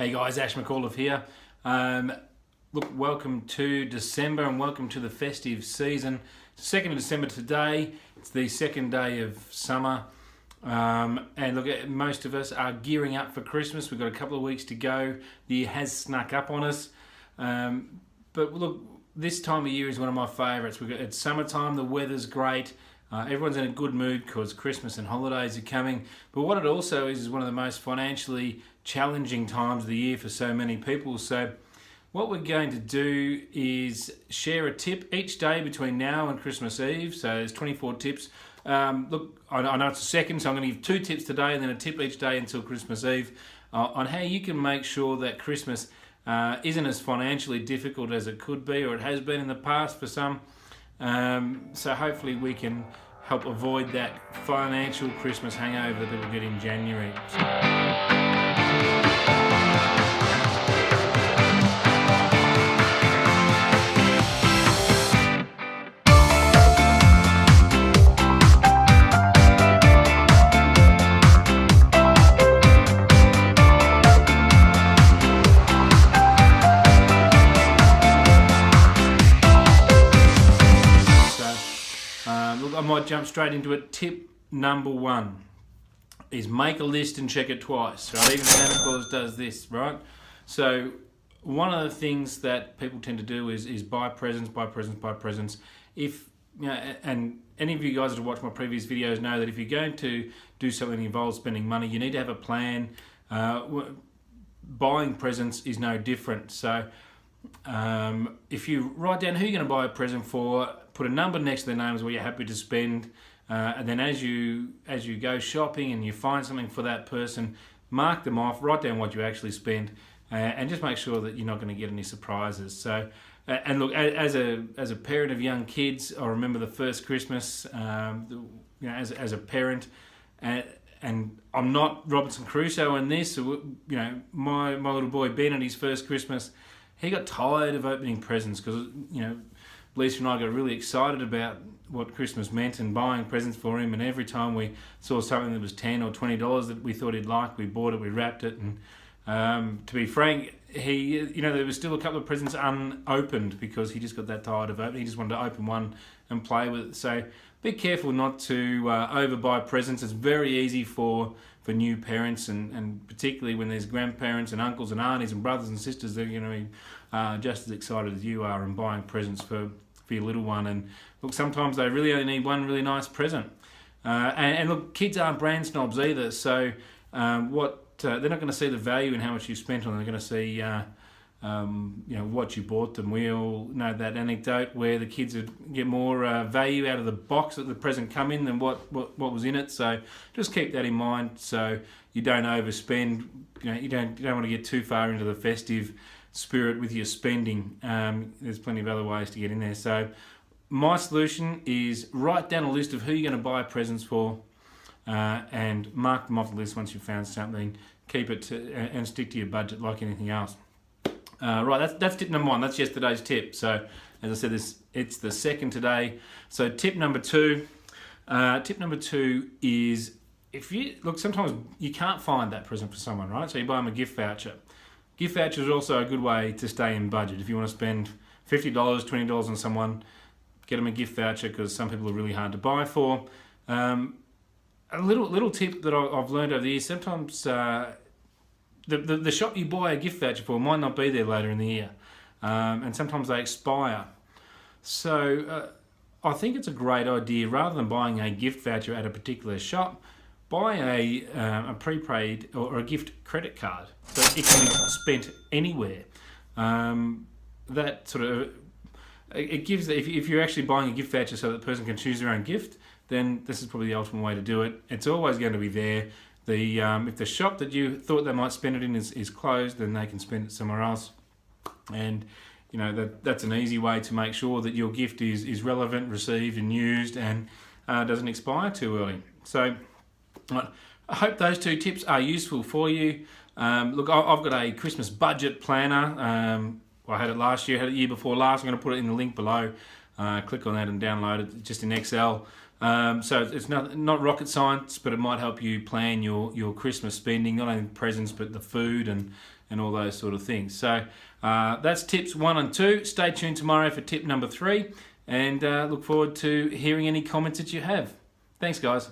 Hey guys, Ash McAuliffe here. Look, welcome to December and welcome to the festive season. 2nd of December today. It's the second day of summer. And look, most of us are gearing up for Christmas. We've got a couple of weeks to go. The year has snuck up on us. But look, this time of year is one of my favourites. It's summertime, the weather's great. Everyone's in a good mood because Christmas and holidays are coming. But what it also is one of the most financially challenging times of the year for so many people. So what we're going to do is share a tip each day between now and Christmas Eve. So there's 24 tips. Look, I know it's the second, so I'm going to give 2 tips today and then a tip each day until Christmas Eve on how you can make sure that Christmas isn't as financially difficult as it could be or it has been in the past for some. So hopefully we can help avoid that financial Christmas hangover that people get in January. Look, I might jump straight into it. Tip number 1 is make a list and check it twice. Right? Even Santa Claus does this, right? So one of the things that people tend to do is buy presents. If you know, and any of you guys that have watched my previous videos know that if you're going to do something that involves spending money, you need to have a plan. Buying presents is no different. So if you write down who you're going to buy a present for, put a number next to the names where you're happy to spend, and then as you go shopping and you find something for that person, mark them off, write down what you actually spent, and just make sure that you're not going to get any surprises. So, and look, as a parent of young kids, I remember the first Christmas, as a parent, and I'm not Robinson Crusoe in this. So, my little boy Ben at his first Christmas, he got tired of opening presents because Lisa and I got really excited about what Christmas meant and buying presents for him. And every time we saw something that was $10 or $20 that we thought he'd like, we bought it, we wrapped it. And to be frank, there was still a couple of presents unopened because he just got that tired of opening. He just wanted to open one and play with it. So be careful not to overbuy presents. It's very easy for new parents, and particularly when there's grandparents and uncles and aunties and brothers and sisters, they're going to be just as excited as you are in buying presents for your little one. And look, sometimes they really only need one really nice present. And look, kids aren't brand snobs either, so they're not going to see the value in how much you spent on them. They're going to see what you bought them. We all know that anecdote where the kids would get more value out of the box that the present come in than what was in it. So just keep that in mind so you don't overspend. You don't want to get too far into the festive spirit with your spending. There's plenty of other ways to get in there. So my solution is write down a list of who you're going to buy presents for, and mark them off the list once you've found something. Keep it and stick to your budget like anything else. Right, that's tip number 1. That's yesterday's tip. So, as I said, it's the second today. So, tip number 2. Tip number 2 is sometimes you can't find that present for someone, right? So you buy them a gift voucher. Gift voucher is also a good way to stay in budget. If you want to spend $50, $20 on someone, get them a gift voucher because some people are really hard to buy for. A little tip that I've learned over the years: sometimes the shop you buy a gift voucher for might not be there later in the year, and sometimes they expire. So I think it's a great idea, rather than buying a gift voucher at a particular shop, buy a prepaid or a gift credit card so it can be spent anywhere. That sort of it gives, if you're actually buying a gift voucher so that the person can choose their own gift, then this is probably the ultimate way to do it. It's always going to be there. If the shop that you thought they might spend it in is closed, then they can spend it somewhere else. And that's an easy way to make sure that your gift is relevant, received and used, and doesn't expire too early. So I hope those 2 tips are useful for you. Look, I've got a Christmas budget planner. I had it last year, had it the year before last. I'm going to put it in the link below. Click on that and download it just in Excel. So it's not rocket science, but it might help you plan your Christmas spending, not only presents but the food and all those sort of things. So that's tips 1 and 2. Stay tuned tomorrow for tip number 3, and look forward to hearing any comments that you have. Thanks, guys.